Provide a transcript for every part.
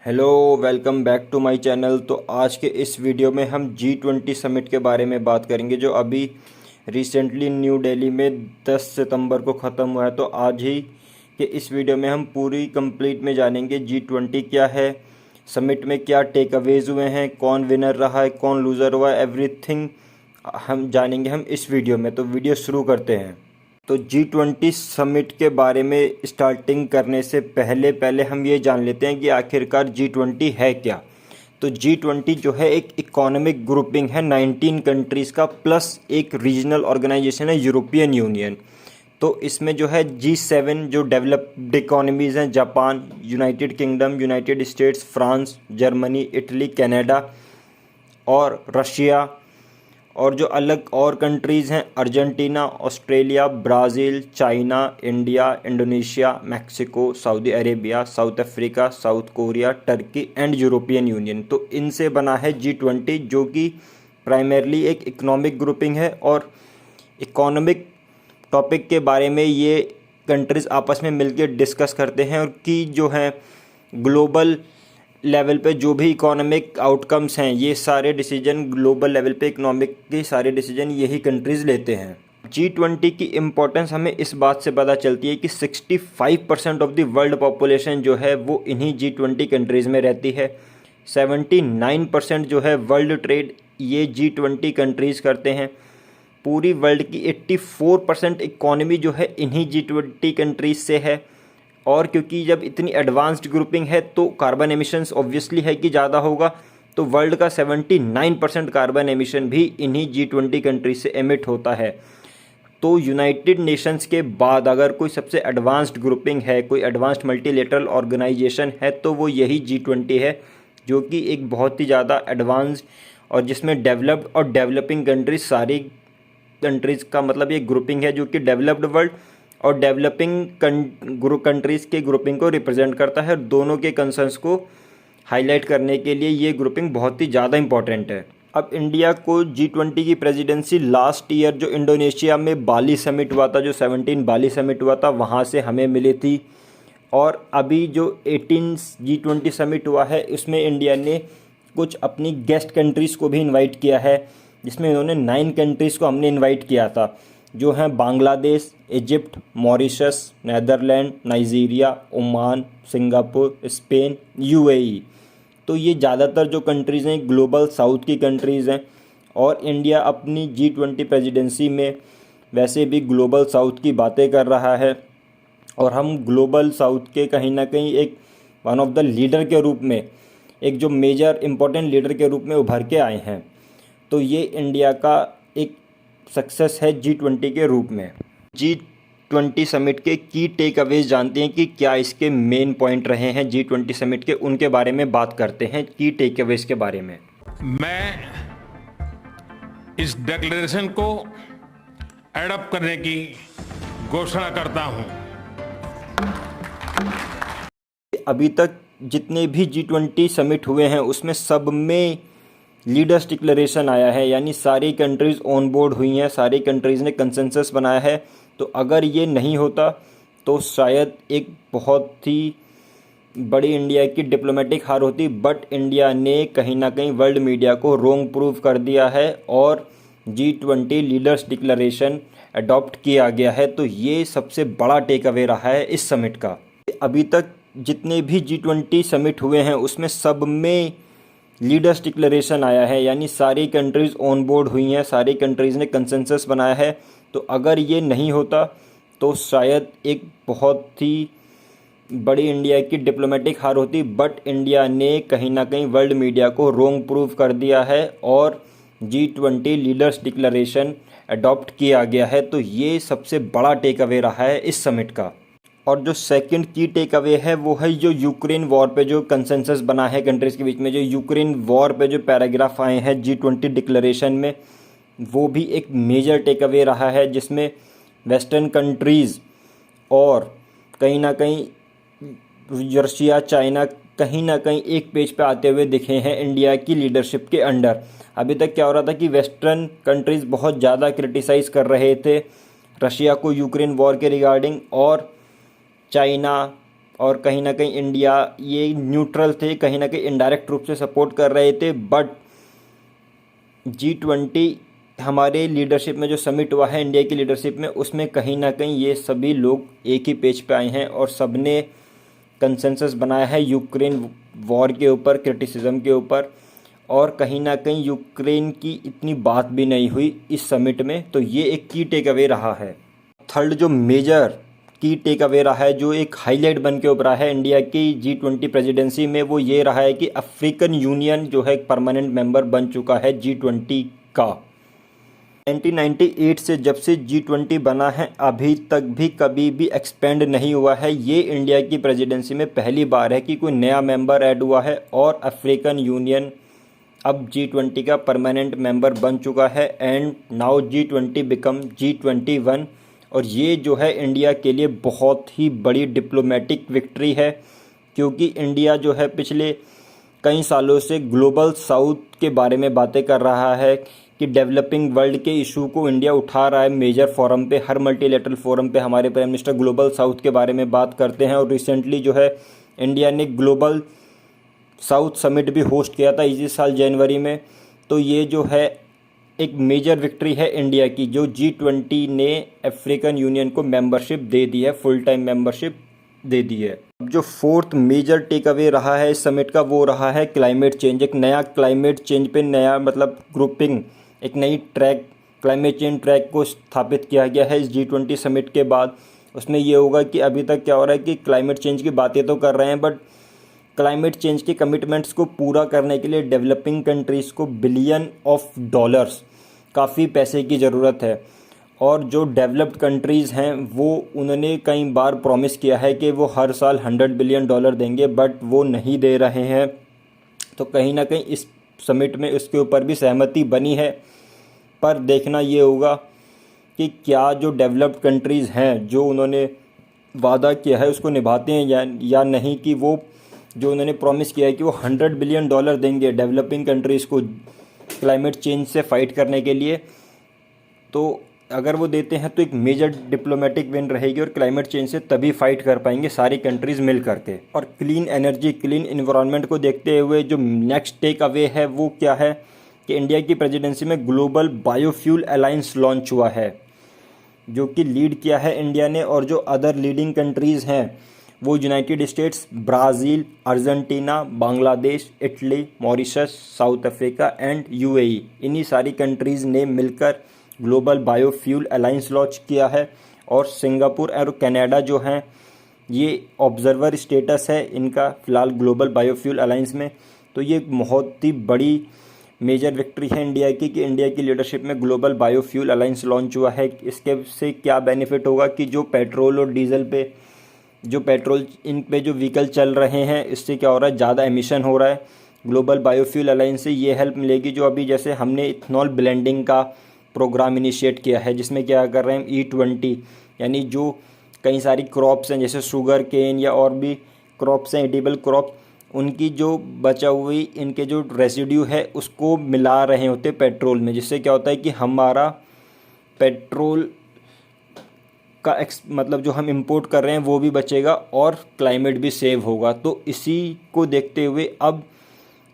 Hello, welcome back to my channel. तो आज के इस वीडियो में हम G20 समिट के बारे में बात करेंगे जो अभी रिसेंटली न्यू दिल्ली में 10 सितंबर को ख़त्म हुआ है। तो आज ही के इस वीडियो में हम पूरी कंप्लीट में जानेंगे G20 क्या है, समिट में क्या टेक अवेज हुए हैं, कौन विनर रहा है, कौन लूज़र हुआ है, एवरीथिंग हम जानेंगे हम इस वीडियो में। तो वीडियो शुरू करते हैं। तो G20 समिट के बारे में स्टार्टिंग करने से पहले पहले हम ये जान लेते हैं कि आखिरकार G20 है क्या। तो G20 जो है एक इकोनॉमिक ग्रुपिंग है 19 कंट्रीज़ का, प्लस एक रीजनल ऑर्गेनाइजेशन है यूरोपियन यूनियन। तो इसमें जो है G7 जो डेवलप्ड इकोनॉमीज़ हैं, Japan, United kingdom, United states, France, Germany, Italy, Canada और रशिया, और जो अलग और कंट्रीज़ हैं Argentina, Australia, Brazil, China, India, Indonesia, Mexico, Saudi Arabia, south Africa, south Korea, Turkey and European union. तो इनसे बना है G20 जो कि प्राइमरली एक इकोनॉमिक ग्रुपिंग है। और इकोनॉमिक टॉपिक के बारे में ये कंट्रीज़ आपस में मिलकर डिस्कस करते हैं और कि जो है ग्लोबल लेवल पे जो भी इकोनॉमिक आउटकम्स हैं, ये सारे डिसीजन ग्लोबल लेवल पे इकोनॉमिक के सारे डिसीजन यही कंट्रीज़ लेते हैं। G20 की इम्पोर्टेंस हमें इस बात से पता चलती है कि 65% ऑफ द वर्ल्ड पॉपुलेशन जो है वो इन्हीं G20 कंट्रीज़ में रहती है। 79% जो है वर्ल्ड ट्रेड ये G20 कंट्रीज़ करते हैं। पूरी वर्ल्ड की 84% इकॉनमी जो है इन्हीं G20 कंट्रीज़ से है। और क्योंकि जब इतनी एडवांस्ड ग्रुपिंग है तो कार्बन एमिशंस ऑब्वियसली है कि ज़्यादा होगा। तो वर्ल्ड का 79% कार्बन एमिशन भी इन्हीं G20 कंट्री से एमिट होता है। तो यूनाइटेड नेशंस के बाद अगर कोई सबसे एडवांस्ड ग्रुपिंग है, कोई एडवांस्ड मल्टीलेटरल ऑर्गेनाइजेशन है, तो वो यही G20 है, जो कि एक बहुत ही ज़्यादा एडवांस्ड और जिसमें डेवलप्ड और डेवलपिंग कंट्रीज, सारी कंट्रीज़ का मतलब ये ग्रुपिंग है जो कि डेवलप्ड वर्ल्ड और डेवलपिंग कंट्रीज़ के ग्रुपिंग को रिप्रेजेंट करता है। दोनों के कंसर्न्स को हाईलाइट करने के लिए ये ग्रुपिंग बहुत ही ज़्यादा इंपॉर्टेंट है। अब इंडिया को G20 की प्रेसिडेंसी लास्ट ईयर जो इंडोनेशिया में बाली समिट हुआ था, जो 17 बाली समिट हुआ था, वहाँ से हमें मिली थी। और अभी जो 18 G20 समिट हुआ है उसमें इंडिया ने कुछ अपनी गेस्ट कंट्रीज़ को भी इन्वाइट किया है, जिसमें इन्होंने 9 कंट्रीज़ को हमने इन्वाइट किया था, जो हैं Bangladesh, Egypt, Mauritius, Netherland, Nigeria, Oman, Singapore, Spain, UAE। तो ये ज़्यादातर जो कंट्रीज़ हैं ग्लोबल साउथ की कंट्रीज़ हैं। और इंडिया अपनी G20 प्रेसिडेंसी में वैसे भी ग्लोबल साउथ की बातें कर रहा है और हम ग्लोबल साउथ के कहीं ना कहीं एक वन ऑफ द लीडर के रूप में, एक जो मेजर इम्पोर्टेंट लीडर के रूप में उभर के आए हैं। तो ये इंडिया का एक सक्सेस है G20 के रूप में। G20 समिट के की टेक अवेज जानते हैं कि क्या इसके मेन पॉइंट रहे हैं G20 समिट के, उनके बारे में बात करते हैं की टेक अवेज के बारे में। मैं इस डिक्लेरेशन को एडॉप्ट करने की घोषणा करता हूं। अभी तक जितने भी G20 समिट हुए हैं उसमें सब में लीडर्स डिक्लेरेशन आया है, यानी सारी कंट्रीज़ ऑन बोर्ड हुई हैं, सारी कंट्रीज़ ने कंसेंसस बनाया है। तो अगर ये नहीं होता तो शायद एक बहुत ही बड़ी इंडिया की डिप्लोमेटिक हार होती। बट इंडिया ने कहीं ना कहीं वर्ल्ड मीडिया को रोंग प्रूव कर दिया है और G20 लीडर्स डिक्लेरेशन अडॉप्ट किया गया है। तो ये सबसे बड़ा टेक अवे रहा है इस समिट का। अभी तक जितने भी G20 समिट हुए हैं उसमें सब में लीडर्स डिक्लेरेशन आया है, यानी सारी कंट्रीज़ ऑन बोर्ड हुई हैं, सारी कंट्रीज़ ने कंसेंसस बनाया है। तो अगर ये नहीं होता तो शायद एक बहुत ही बड़ी इंडिया की डिप्लोमेटिक हार होती। बट इंडिया ने कहीं ना कहीं वर्ल्ड मीडिया को रोंग प्रूव कर दिया है और G20 लीडर्स डिक्लेरेशन अडॉप्ट किया गया है। तो ये सबसे बड़ा टेक अवे रहा है इस समिट का। और जो सेकंड की टेक अवे है वो है जो यूक्रेन वॉर पे जो कंसेंसस बना है कंट्रीज़ के बीच में, जो यूक्रेन वॉर पे जो पैराग्राफ आए हैं G20 डिक्लेरेशन में, वो भी एक मेजर टेक अवे रहा है, जिसमें वेस्टर्न कंट्रीज़ और कहीं ना कहीं रशिया, चाइना कहीं ना कहीं एक पेज पे आते हुए दिखे हैं इंडिया की लीडरशिप के अंडर। अभी तक क्या हो रहा था कि वेस्टर्न कंट्रीज़ बहुत ज़्यादा क्रिटिसाइज़ कर रहे थे रशिया को यूक्रेन वॉर के रिगार्डिंग, और चाइना, और कहीं ना कहीं इंडिया ये न्यूट्रल थे, कहीं ना कहीं इनडायरेक्ट रूप से सपोर्ट कर रहे थे। बट G20 हमारे लीडरशिप में जो समिट हुआ है इंडिया की लीडरशिप में, उसमें कहीं ना कहीं ये सभी लोग एक ही पेज पे आए हैं और सबने कंसेंसस बनाया है यूक्रेन वॉर के ऊपर, क्रिटिसिज्म के ऊपर। और कहीं ना कहीं यूक्रेन की इतनी बात भी नहीं हुई इस समिट में, तो ये एक की टेक अवे रहा है। थर्ड जो मेजर की टेक अवे रहा है, जो एक हाईलाइट बन के उभरा है इंडिया की G20 प्रेसिडेंसी में, वो ये रहा है कि अफ्रीकन यूनियन जो है एक परमानेंट मेंबर बन चुका है G20 का। 1998 से जब से G20 बना है अभी तक भी कभी भी एक्सपेंड नहीं हुआ है। ये इंडिया की प्रेसिडेंसी में पहली बार है कि कोई नया मेंबर ऐड हुआ है और अफ्रीकन यूनियन अब G20 का परमानेंट मेंबर बन चुका है। And now G20 become G21। और ये जो है इंडिया के लिए बहुत ही बड़ी डिप्लोमेटिक विक्ट्री है, क्योंकि इंडिया जो है पिछले कई सालों से ग्लोबल साउथ के बारे में बातें कर रहा है कि डेवलपिंग वर्ल्ड के इशू को इंडिया उठा रहा है मेजर फोरम पे, हर मल्टीलेटरल फोरम पे हमारे प्राइम मिनिस्टर ग्लोबल साउथ के बारे में बात करते हैं। और रिसेंटली जो है इंडिया ने ग्लोबल साउथ समिट भी होस्ट किया था इसी साल जनवरी में। तो ये जो है एक मेजर विक्ट्री है इंडिया की, जो G20 ने अफ्रीकन यूनियन को मेंबरशिप दे दी है, फुल टाइम मेंबरशिप दे दी है। अब जो फोर्थ मेजर टेक अवे रहा है इस समिट का, वो रहा है क्लाइमेट चेंज। एक नया क्लाइमेट चेंज पे नया मतलब ग्रुपिंग, एक नई ट्रैक, क्लाइमेट चेंज ट्रैक को स्थापित किया गया है इस G20 समिट के बाद। उसमें ये होगा कि अभी तक क्या हो रहा है कि क्लाइमेट चेंज की बातें तो कर रहे हैं, बट क्लाइमेट चेंज के कमिटमेंट्स को पूरा करने के लिए डेवलपिंग कंट्रीज़ को बिलियन ऑफ डॉलर्स, काफ़ी पैसे की ज़रूरत है। और जो डेवलप्ड कंट्रीज़ हैं वो उन्होंने कई बार प्रॉमिस किया है कि वो हर साल $100 बिलियन देंगे, बट वो नहीं दे रहे हैं। तो कहीं ना कहीं इस समिट में इसके ऊपर भी सहमति बनी है। पर देखना ये होगा कि क्या जो डेवलप्ड कंट्रीज़ हैं जो उन्होंने वादा किया है उसको निभाते हैं या नहीं, कि वो जो उन्होंने प्रॉमिस किया है कि वो $100 बिलियन देंगे डेवलपिंग कंट्रीज़ को क्लाइमेट चेंज से फाइट करने के लिए। तो अगर वो देते हैं तो एक मेजर डिप्लोमेटिक विन रहेगी और क्लाइमेट चेंज से तभी फाइट कर पाएंगे सारी कंट्रीज़ मिल करके। और क्लीन एनर्जी, क्लीन इन्वायरमेंट को देखते हुए जो नेक्स्ट टेक अवे है वो क्या है कि इंडिया की प्रेसिडेंसी में ग्लोबल बायोफ्यूल अलायंस लॉन्च हुआ है, जो कि लीड किया है इंडिया ने। और जो अदर लीडिंग कंट्रीज़ हैं वो United states, Brazil, Argentina, Bangladesh, Italy, Mauritius, south Africa and UAE, इन्हीं सारी कंट्रीज़ ने मिलकर ग्लोबल बायोफ्यूल अलायंस लॉन्च किया है। और सिंगापुर और कनाडा जो हैं ये ऑब्जर्वर स्टेटस है इनका फ़िलहाल ग्लोबल बायोफ्यूल अलायंस में। तो ये बहुत ही बड़ी मेजर विक्ट्री है इंडिया की कि इंडिया की लीडरशिप में ग्लोबल बायोफ्यूल अलायंस लॉन्च हुआ है। इसके से क्या बेनिफिट होगा कि जो पेट्रोल और डीजल पे, जो पेट्रोल इन पे जो व्हीकल चल रहे हैं, इससे क्या हो रहा है, ज़्यादा एमिशन हो रहा है। ग्लोबल बायोफ्यूल अलायंस से ये हेल्प मिलेगी। जो अभी जैसे हमने इथेनॉल ब्लेंडिंग का प्रोग्राम इनिशिएट किया है, जिसमें क्या कर रहे हैं E20, यानी जो कई सारी क्रॉप्स हैं जैसे शुगर केन या और भी क्रॉप्स हैं, एडिबल क्रॉप, उनकी जो बचा हुई इनके जो रेसिड्यू है उसको मिला रहे होते पेट्रोल में, जिससे क्या होता है कि हमारा पेट्रोल का मतलब जो हम इंपोर्ट कर रहे हैं वो भी बचेगा और क्लाइमेट भी सेव होगा। तो इसी को देखते हुए अब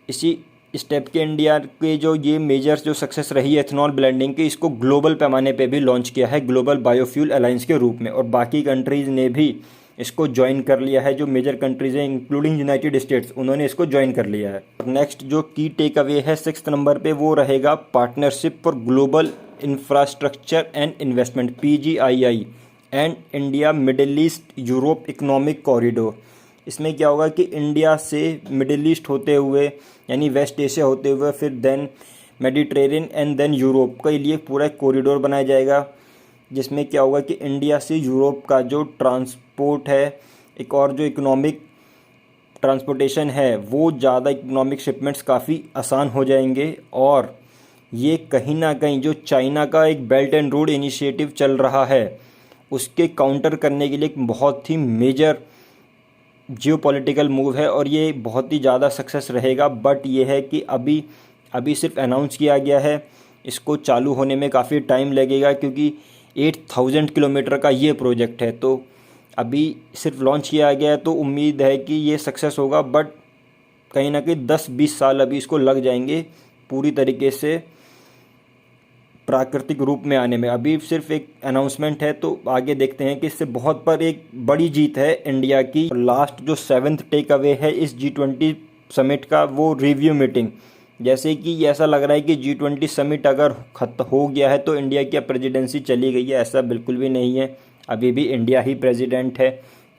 इसी स्टेप के इंडिया के जो ये मेजर जो सक्सेस रही है एथनॉल ब्लेंडिंग की, इसको ग्लोबल पैमाने पे भी लॉन्च किया है ग्लोबल बायोफ्यूल अलायंस के रूप में। और बाकी कंट्रीज़ ने भी इसको ज्वाइन कर लिया है। जो मेजर कंट्रीज़ हैं इंक्लूडिंग यूनाइटेड स्टेट्स, उन्होंने इसको ज्वाइन कर लिया है। नेक्स्ट जो की टेक अवे है 6th नंबर पे, वो रहेगा partnership for global infrastructure and investment, PGII and India middle east Europe economic corridor. इसमें क्या होगा कि इंडिया से मिडिल ईस्ट होते हुए यानी वेस्ट एशिया होते हुए फिर then Mediterranean and then Europe के लिए पूरा एक कॉरिडोर बनाया जाएगा, जिसमें क्या होगा कि इंडिया से यूरोप का जो ट्रांसपोर्ट है, एक और जो इकोनॉमिक ट्रांसपोर्टेशन है, वो ज़्यादा इकोनॉमिक शिपमेंट्स काफ़ी आसान हो जाएंगे। और ये कहीं ना कहीं जो चाइना का एक बेल्ट एंड रोड इनिशिएटिव चल रहा है उसके काउंटर करने के लिए एक बहुत ही मेजर जियोपॉलिटिकल मूव है और ये बहुत ही ज़्यादा सक्सेस रहेगा। बट ये है कि अभी सिर्फ अनाउंस किया गया है, इसको चालू होने में काफ़ी टाइम लगेगा क्योंकि 8000 किलोमीटर का ये प्रोजेक्ट है। तो अभी सिर्फ लॉन्च किया गया है, तो उम्मीद है कि ये सक्सेस होगा, बट कहीं ना कहीं 10-20 साल अभी इसको लग जाएंगे पूरी तरीके से प्राकृतिक रूप में आने में। अभी सिर्फ एक अनाउंसमेंट है, तो आगे देखते हैं कि इससे बहुत पर एक बड़ी जीत है इंडिया की। लास्ट जो 7th टेक अवे है इस G20 समिट का, वो रिव्यू मीटिंग। जैसे कि ऐसा लग रहा है कि G20 समिट अगर खत्म हो गया है तो इंडिया की प्रेसिडेंसी चली गई है, ऐसा बिल्कुल भी नहीं है। अभी भी इंडिया ही प्रेसिडेंट है।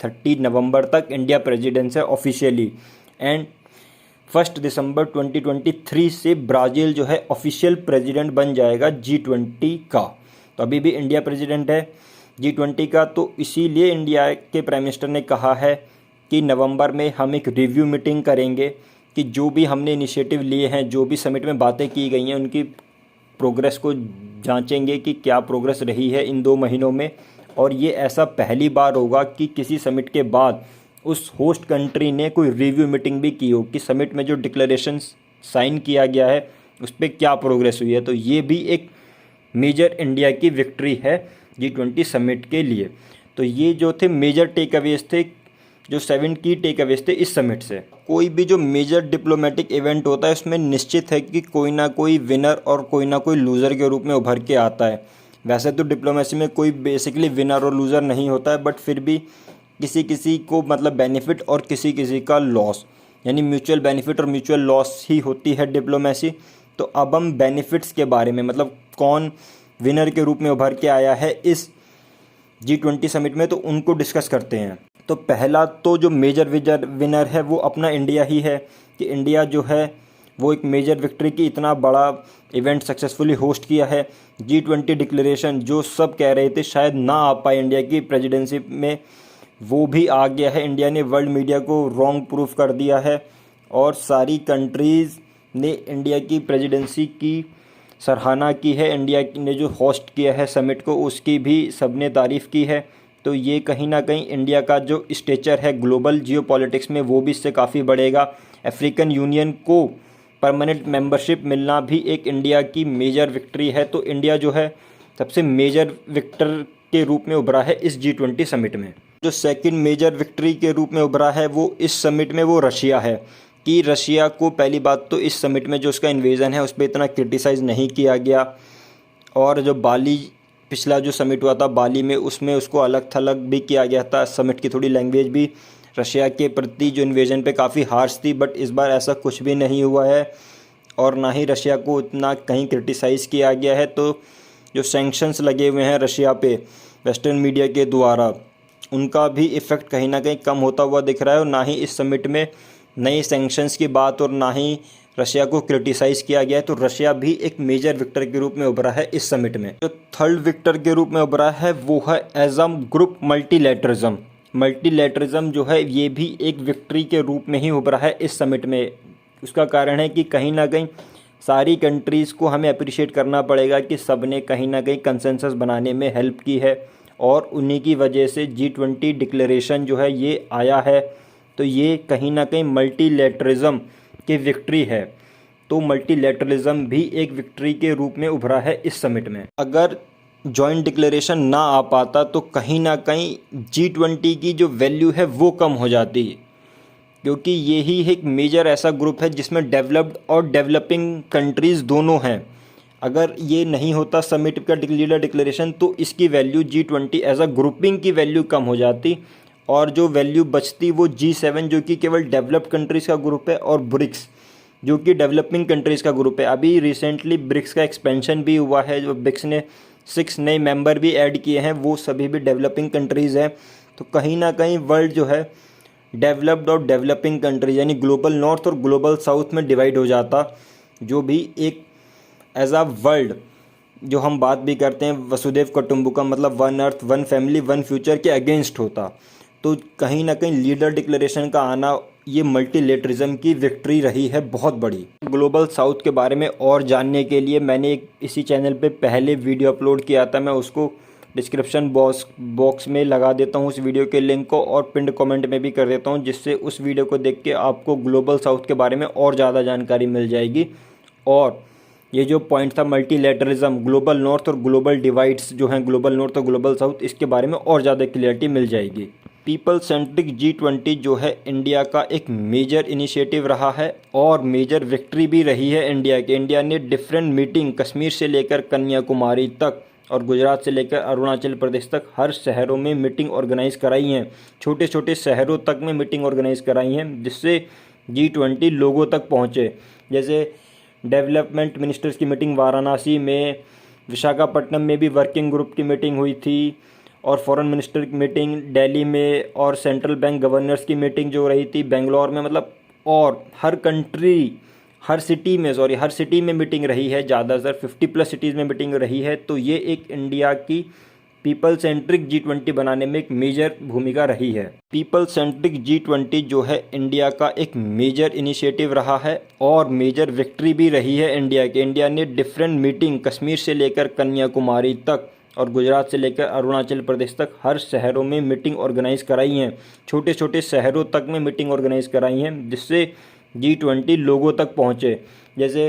30 नवंबर तक इंडिया प्रेसिडेंट है ऑफिशियली, एंड 1 दिसंबर 2023 से ब्राज़ील जो है ऑफिशियल प्रेसिडेंट बन जाएगा G20 का। तो अभी भी इंडिया प्रेसिडेंट है G20 का, तो इसीलिए इंडिया के प्राइम मिनिस्टर ने कहा है कि नवंबर में हम एक रिव्यू मीटिंग करेंगे कि जो भी हमने इनिशिएटिव लिए हैं, जो भी समिट में बातें की गई हैं, उनकी प्रोग्रेस को जांचेंगे कि क्या प्रोग्रेस रही है इन 2 महीनों में। और ये ऐसा पहली बार होगा कि किसी समिट के बाद उस होस्ट कंट्री ने कोई रिव्यू मीटिंग भी की हो कि समिट में जो डिक्लेरेशन साइन किया गया है उस पर क्या प्रोग्रेस हुई है। तो ये भी एक मेजर इंडिया की विक्ट्री है G20 समिट के लिए। तो ये जो थे मेजर टेक अवेज थे, जो 7 की टेक अवेज थे इस समिट से। कोई भी जो मेजर डिप्लोमेटिक इवेंट होता है उसमें निश्चित है कि कोई ना कोई विनर और कोई ना कोई लूज़र के रूप में उभर के आता है। वैसे तो डिप्लोमेसी में कोई बेसिकली विनर और लूज़र नहीं होता है, बट फिर भी किसी किसी को मतलब बेनिफिट और किसी किसी का लॉस, यानी म्यूचुअल बेनिफिट और म्यूचुअल लॉस ही होती है डिप्लोमेसी। तो अब हम बेनिफिट्स के बारे में, मतलब कौन विनर के रूप में उभर के आया है इस G20 समिट में, तो उनको डिस्कस करते हैं। तो पहला तो जो मेजर विनर है वो अपना इंडिया ही है कि इंडिया जो है वो एक मेजर विक्ट्री की इतना बड़ा इवेंट सक्सेसफुली होस्ट किया है। G20 डिक्लेरेशन जो सब कह रहे थे शायद ना आ पाए इंडिया की प्रेसिडेंसी में, वो भी आ गया है। इंडिया ने वर्ल्ड मीडिया को रॉन्ग प्रूफ कर दिया है और सारी कंट्रीज़ ने इंडिया की प्रेसिडेंसी की सराहना की है। इंडिया ने जो होस्ट किया है समिट को उसकी भी सबने तारीफ़ की है। तो ये कहीं ना कहीं इंडिया का जो स्टेचर है ग्लोबल जियोपॉलिटिक्स में वो भी इससे काफ़ी बढ़ेगा। अफ्रीकन यूनियन को परमानेंट मेंबरशिप मिलना भी एक इंडिया की मेजर विक्ट्री है। तो इंडिया जो है सबसे मेजर विक्टर के रूप में उभरा है इस G20 समिट में। जो सेकंड मेजर विक्ट्री के रूप में उभरा है वो इस समिट में वो रशिया है कि रशिया को पहली बात तो इस समिट में जो उसका इन्वेजन है उस पर इतना क्रिटिसाइज़ नहीं किया गया। और जो बाली पिछला जो समिट हुआ था बाली में, उसमें उसको अलग थलग भी किया गया था। समिट की थोड़ी लैंग्वेज भी रशिया के प्रति जो इन्वेजन पे काफ़ी हार्श थी, बट इस बार ऐसा कुछ भी नहीं हुआ है और ना ही रशिया को इतना कहीं क्रिटिसाइज़ किया गया है। तो जो सैंक्शंस लगे हुए हैं रशिया पे वेस्टर्न मीडिया के द्वारा, उनका भी इफ़ेक्ट कहीं ना कहीं कम होता हुआ दिख रहा है। और ना ही इस समिट में नए सैंक्शंस की बात और ना ही रशिया को क्रिटिसाइज़ किया गया है। तो रशिया भी एक मेजर विक्टर के रूप में उभरा है इस समिट में। जो थर्ड विक्टर के रूप में उभरा है वो है एज़म ग्रुप मल्टीलैटरिज्म। मल्टीलैटरिज्म जो है ये भी एक विक्ट्री के रूप में ही उभरा है इस समिट में। उसका कारण है कि कहीं ना कहीं सारी कंट्रीज़ को हमें अप्रिशिएट करना पड़ेगा कि सब ने कहीं ना कहीं कंसेंसस बनाने में हेल्प की है और उन्हीं की वजह से G20 डिक्लेरेशन जो है ये आया है। तो ये कहीं ना कहीं मल्टीलैटरिज्म की विक्ट्री है। तो मल्टीलैटरलिज्म भी एक विक्ट्री के रूप में उभरा है इस समिट में। अगर जॉइंट डिक्लेरेशन ना आ पाता तो कहीं ना कहीं G20 की जो वैल्यू है वो कम हो जाती, क्योंकि ये ही एक मेजर ऐसा ग्रुप है जिसमें डेवलप्ड और डेवलपिंग कंट्रीज़ दोनों हैं। अगर ये नहीं होता समिट का लीडर डिक्लेरेशन तो इसकी value G20 as a grouping की वैल्यू कम हो जाती और जो वैल्यू बचती वो G7 जो कि केवल डेवलप्ड कंट्रीज़ का ग्रुप है और ब्रिक्स जो कि डेवलपिंग कंट्रीज़ का ग्रुप है। अभी रिसेंटली ब्रिक्स का एक्सपेंशन भी हुआ है, जो ब्रिक्स ने 6 नए मेंबर भी ऐड किए हैं, वो सभी भी डेवलपिंग कंट्रीज़ हैं। तो कहीं ना कहीं वर्ल्ड जो है डेवलप्ड और डेवलपिंग कंट्रीज यानी ग्लोबल नॉर्थ और ग्लोबल साउथ में डिवाइड हो जाता, जो भी एक एज अ वर्ल्ड जो हम बात भी करते हैं वसुदेव कुटुंबकम मतलब one earth one family one future के अगेंस्ट होता। तो कहीं ना कहीं लीडर डिक्लेरेशन का आना ये मल्टीलेटरिज्म की विक्ट्री रही है बहुत बड़ी। ग्लोबल साउथ के बारे में और जानने के लिए मैंने एक इसी चैनल पे पहले वीडियो अपलोड किया था, मैं उसको डिस्क्रिप्शन बॉक्स में लगा देता हूँ उस वीडियो के लिंक को और पिंड कमेंट में भी कर देता हूँ, जिससे उस वीडियो को देख के आपको ग्लोबल साउथ के बारे में और ज़्यादा जानकारी मिल जाएगी। और ये जो पॉइंट था मल्टीलेटरिज्म, ग्लोबल नॉर्थ और ग्लोबल डिवाइड्स जो हैं ग्लोबल नॉर्थ और ग्लोबल साउथ, इसके बारे में और ज़्यादा क्लियरिटी मिल जाएगी। पीपल सेंट्रिक G20 जो है इंडिया का एक मेजर इनिशिएटिव रहा है और मेजर विक्ट्री भी रही है इंडिया की। इंडिया ने डिफरेंट मीटिंग कश्मीर से लेकर कन्याकुमारी तक और गुजरात से लेकर अरुणाचल प्रदेश तक हर शहरों में मीटिंग ऑर्गेनाइज कराई हैं। छोटे छोटे शहरों तक में मीटिंग ऑर्गेनाइज कराई हैं जिससे G20 लोगों तक पहुँचे। जैसे डेवलपमेंट मिनिस्टर्स की मीटिंग वाराणसी में, विशाखापट्टनम में भी वर्किंग ग्रुप की मीटिंग हुई थी और फॉरेन मिनिस्टर की मीटिंग दिल्ली में और सेंट्रल बैंक गवर्नर्स की मीटिंग जो रही थी बेंगलोर में, मतलब और हर सिटी में मीटिंग रही है। ज़्यादातर 50+ सिटीज़ में मीटिंग रही है। तो ये एक इंडिया की पीपल सेंट्रिक G20 बनाने में एक मेजर भूमिका रही है। पीपल सेंट्रिक G20 जो है इंडिया का एक मेजर इनिशिएटिव रहा है और मेजर विक्ट्री भी रही है इंडिया की। इंडिया ने डिफरेंट मीटिंग कश्मीर से लेकर कन्याकुमारी तक और गुजरात से लेकर अरुणाचल प्रदेश तक हर शहरों में मीटिंग ऑर्गेनाइज कराई हैं। छोटे छोटे शहरों तक में मीटिंग ऑर्गेनाइज कराई हैं जिससे G20 लोगों तक पहुँचे। जैसे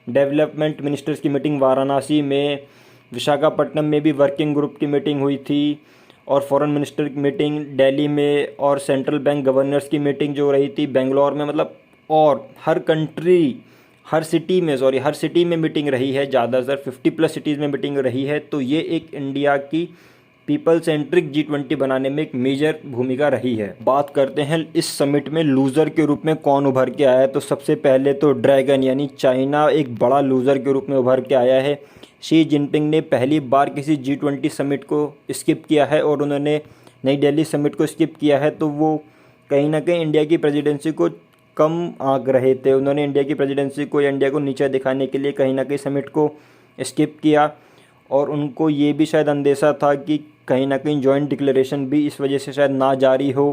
डेवलपमेंट मिनिस्टर्स की मीटिंग वाराणसी में, विशाखापट्टनम में भी वर्किंग ग्रुप की मीटिंग हुई थी और फॉरेन मिनिस्टर की मीटिंग दिल्ली में और सेंट्रल बैंक गवर्नर्स की मीटिंग जो रही थी बेंगलोर में, मतलब और हर सिटी में मीटिंग रही है। ज़्यादातर 50+ सिटीज़ में मीटिंग रही है। तो ये एक इंडिया की पीपल सेंट्रिक G20 बनाने में एक मेजर भूमिका रही है। बात करते हैं इस समिट में लूज़र के रूप में कौन उभर के आया है। तो सबसे पहले तो ड्रैगन यानी चाइना एक बड़ा लूज़र के रूप में उभर के आया है। शी जिनपिंग ने पहली बार किसी G20 समिट को स्किप किया है और उन्होंने नई दिल्ली समिट को स्किप किया है। तो वो कहीं ना कहीं इंडिया की प्रेसिडेंसी को कम आंक रहे थे। उन्होंने इंडिया की प्रेसिडेंसी को या इंडिया को नीचा दिखाने के लिए कहीं ना कहीं समिट को स्किप किया और उनको ये भी शायद अंदेशा था कि कहीं ना कहीं जॉइंट डिक्लेरेशन भी इस वजह से शायद ना जारी हो।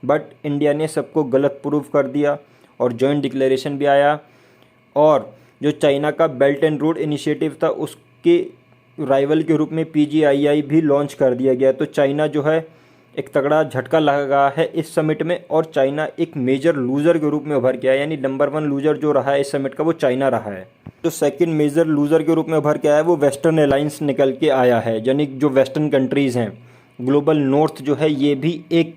बट इंडिया ने सबको गलत प्रूफ कर दिया और जॉइंट डिक्लेरेशन भी आया। और जो चाइना का बेल्ट एंड रोड इनिशिएटिव था उसके राइवल के रूप में PGII भी लॉन्च कर दिया गया। तो चाइना जो है एक तगड़ा झटका लगा है इस समिट में और चाइना एक मेजर लूज़र के रूप में उभर के आया। यानी नंबर 1 लूज़र जो रहा है इस समिट का वो चाइना रहा है। जो सेकंड मेजर लूज़र के रूप में उभर के आया है वो वेस्टर्न अलायंस निकल के आया है। यानी जो वेस्टर्न कंट्रीज़ हैं, ग्लोबल नॉर्थ जो है ये भी एक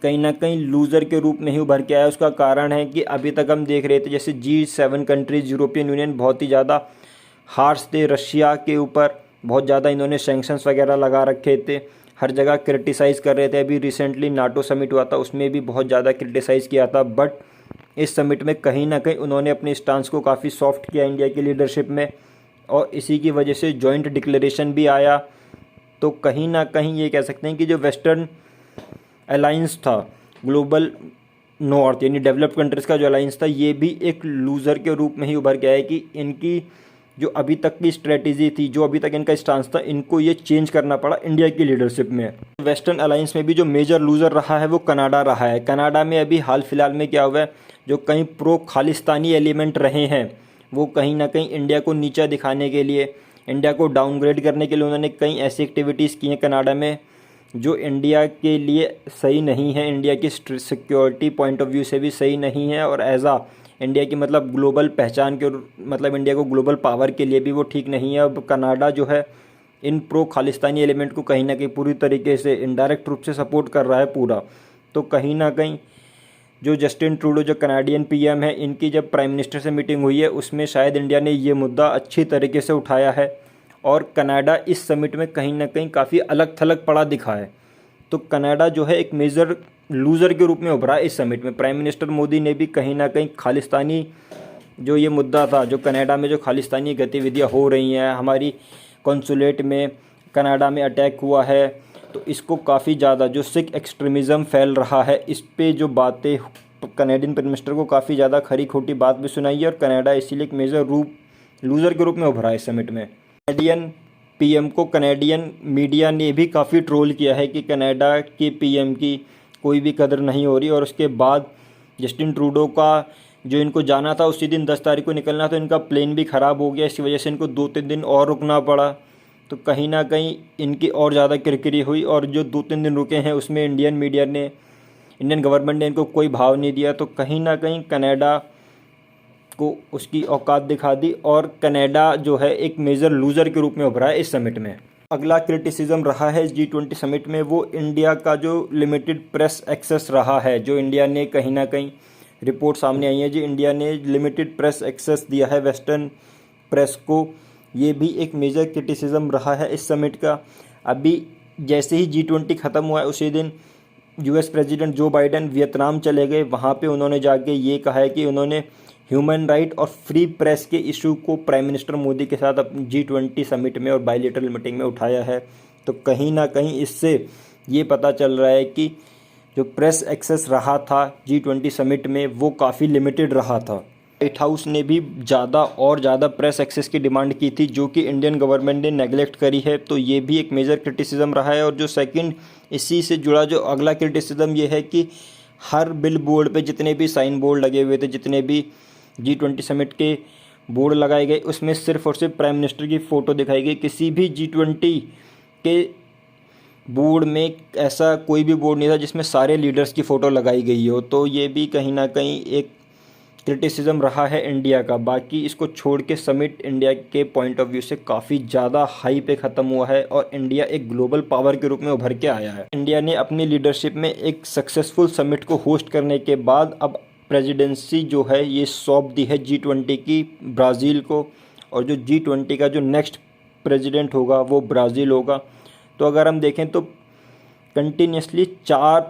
कहीं ना कहीं लूज़र के रूप में ही उभर के आया। उसका कारण है कि अभी तक हम देख रहे थे जैसे G7 कंट्रीज़, यूरोपियन यूनियन बहुत ही ज़्यादा हार्श थे रशिया के ऊपर, बहुत ज़्यादा इन्होंने सैंक्शंस वगैरह लगा रखे थे, हर जगह क्रिटिसाइज़ कर रहे थे। अभी रिसेंटली नाटो समिट हुआ था उसमें भी बहुत ज़्यादा क्रिटिसाइज़ किया था। बट इस समिट में कहीं ना कहीं उन्होंने अपने स्टांस को काफ़ी सॉफ्ट किया इंडिया की लीडरशिप में और इसी की वजह से जॉइंट डिक्लेरेशन भी आया। तो कहीं ना कहीं ये कह सकते हैं कि जो वेस्टर्न अलायंस था, ग्लोबल नॉर्थ यानी डेवलप्ड कंट्रीज़ का जो अलायंस था, ये भी एक लूज़र के रूप में ही उभर के आया कि इनकी जो अभी तक की स्ट्रेटजी थी, जो अभी तक इनका स्टांस था, इनको ये चेंज करना पड़ा इंडिया की लीडरशिप में। वेस्टर्न अलायंस में भी जो मेजर लूज़र रहा है वो कनाडा रहा है। कनाडा में अभी हाल फिलहाल में क्या हुआ है, जो कई प्रो खालिस्तानी एलिमेंट रहे हैं वो कहीं ना कहीं इंडिया को नीचा दिखाने के लिए, इंडिया को डाउनग्रेड करने के लिए उन्होंने कई ऐसी एक्टिविटीज़ की हैं कनाडा में जो इंडिया के लिए सही नहीं है, इंडिया की सिक्योरिटी पॉइंट ऑफ व्यू से भी सही नहीं है और एज आ इंडिया की मतलब ग्लोबल पहचान के मतलब इंडिया को ग्लोबल पावर के लिए भी वो ठीक नहीं है। अब कनाडा जो है इन प्रो खालिस्तानी एलिमेंट को कहीं ना कहीं पूरी तरीके से इनडायरेक्ट रूप से सपोर्ट कर रहा है पूरा। तो कहीं ना कहीं जो जस्टिन ट्रूडो जो कनाडियन PM है, इनकी जब प्राइम मिनिस्टर से मीटिंग हुई है उसमें शायद इंडिया ने ये मुद्दा अच्छी तरीके से उठाया है और कनाडा इस समिट में कहीं ना कहीं काफ़ी अलग थलग पड़ा दिखा है। तो कनाडा जो है एक मेजर लूज़र के रूप में उभरा इस समिट में। प्राइम मिनिस्टर मोदी ने भी कहीं ना कहीं खालिस्तानी जो ये मुद्दा था, जो कनाडा में जो खालिस्तानी गतिविधियां हो रही हैं, हमारी कॉन्सुलेट में कनाडा में अटैक हुआ है, तो इसको काफ़ी ज़्यादा जो सिख एक्सट्रीमिज़म फैल रहा है, इस पे जो बातें कनाडियन प्राइम मिनिस्टर को काफ़ी ज़्यादा खरी खोटी बात भी सुनाई है और कनाडा इसीलिए एक मेजर लूज़र के रूप में उभरा इस समिट में। कनाडियन PM को कनाडियन मीडिया ने भी काफ़ी ट्रोल किया है कि कनाडा के PM की कोई भी कदर नहीं हो रही। और उसके बाद जस्टिन ट्रूडो का जो इनको जाना था उसी दिन 10 तारीख को निकलना, तो इनका प्लेन भी ख़राब हो गया, इसी वजह से इनको 2-3 दिन और रुकना पड़ा। तो कहीं ना कहीं इनकी और ज़्यादा किरकिरी हुई और जो 2-3 दिन रुके हैं उसमें इंडियन गवर्नमेंट ने इनको कोई भाव नहीं दिया। तो कहीं ना कहीं कनाडा को उसकी औकात दिखा दी और कनाडा जो है एक मेजर लूज़र के रूप में उभरा है इस समिट में। अगला क्रिटिसिज्म रहा है G20 समिट में वो इंडिया का जो लिमिटेड प्रेस एक्सेस रहा है, जो इंडिया ने कहीं ना कहीं रिपोर्ट सामने आई है जी, इंडिया ने लिमिटेड प्रेस एक्सेस दिया है वेस्टर्न प्रेस को। ये भी एक मेजर क्रिटिसिज्म रहा है इस समिट का। अभी जैसे ही G20 ख़त्म हुआ है उसी दिन US president Joe Biden Vietnam चले गए। वहाँ पे उन्होंने जाके ये कहा है कि उन्होंने ह्यूमन राइट और फ्री प्रेस के इशू को प्राइम मिनिस्टर मोदी के साथ अपनी G20 समिट में और बायलैटरल मीटिंग में उठाया है। तो कहीं ना कहीं इससे ये पता चल रहा है कि जो प्रेस एक्सेस रहा था G20 समिट में वो काफ़ी लिमिटेड रहा था। व्हाइट हाउस ने भी ज़्यादा और ज़्यादा प्रेस एक्सेस की डिमांड की थी, जो कि इंडियन गवर्नमेंट ने नेगलेक्ट करी है। तो ये भी एक मेजर क्रिटिसिज्म रहा है। और जो सेकंड इसी से जुड़ा जो अगला क्रिटिसिज्म ये है कि हर बिल बोर्ड पे जितने भी साइन बोर्ड लगे हुए थे, जितने भी G20 समिट के बोर्ड लगाए गए, उसमें सिर्फ और सिर्फ प्राइम मिनिस्टर की फ़ोटो दिखाई गई। किसी भी G20 के बोर्ड में ऐसा कोई भी बोर्ड नहीं था जिसमें सारे लीडर्स की फ़ोटो लगाई गई हो। तो ये भी कहीं ना कहीं एक क्रिटिसिज्म रहा है इंडिया का। बाकी इसको छोड़ के समिट इंडिया के पॉइंट ऑफ व्यू से काफ़ी ज़्यादा हाई पे ख़त्म हुआ है और इंडिया एक ग्लोबल पावर के रूप में उभर के आया है। इंडिया ने अपनी लीडरशिप में एक सक्सेसफुल समिट को होस्ट करने के बाद अब प्रेसिडेंसी जो है ये सौंप दी है G20 की ब्राज़ील को। और जो G20 का जो नेक्स्ट प्रेसिडेंट होगा वो ब्राज़ील होगा। तो अगर हम देखें तो कंटिन्यूसली 4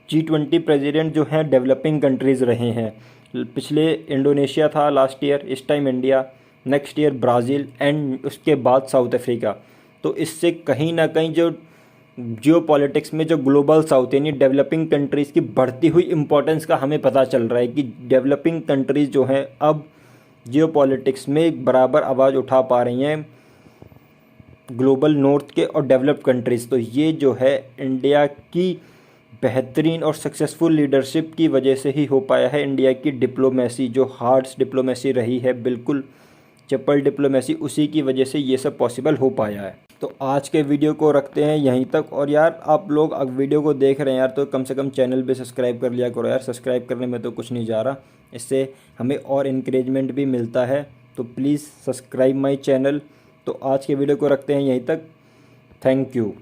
G20 प्रेसिडेंट जो हैं डेवलपिंग कंट्रीज़ रहे हैं। पिछले इंडोनेशिया था लास्ट ईयर, इस time India, next year Brazil and उसके बाद साउथ अफ्रीका। तो इससे कहीं ना कहीं जो जियो पॉलिटिक्स में जो ग्लोबल साउथ यानी डेवलपिंग कंट्रीज़ की बढ़ती हुई इम्पोर्टेंस का हमें पता चल रहा है कि डेवलपिंग कंट्रीज़ जो हैं अब जियो पॉलिटिक्स में बराबर आवाज़ उठा पा रही हैं ग्लोबल नॉर्थ के और डेवलप्ड कंट्रीज़। तो ये जो है इंडिया की बेहतरीन और सक्सेसफुल लीडरशिप की वजह से ही हो पाया है। इंडिया की डिप्लोमेसी जो हार्ड्स डिप्लोमेसी रही है, बिल्कुल चप्पल डिप्लोमेसी, उसी की वजह से ये सब पॉसिबल हो पाया है। तो आज के वीडियो को रखते हैं यहीं तक। और यार आप लोग अब वीडियो को देख रहे हैं यार, तो कम से कम चैनल भी सब्सक्राइब कर लिया करो यार। सब्सक्राइब करने में तो कुछ नहीं जा रहा, इससे हमें और इनकरेजमेंट भी मिलता है। तो प्लीज़ सब्सक्राइब माई चैनल। तो आज के वीडियो को रखते हैं यहीं तक। Thank you.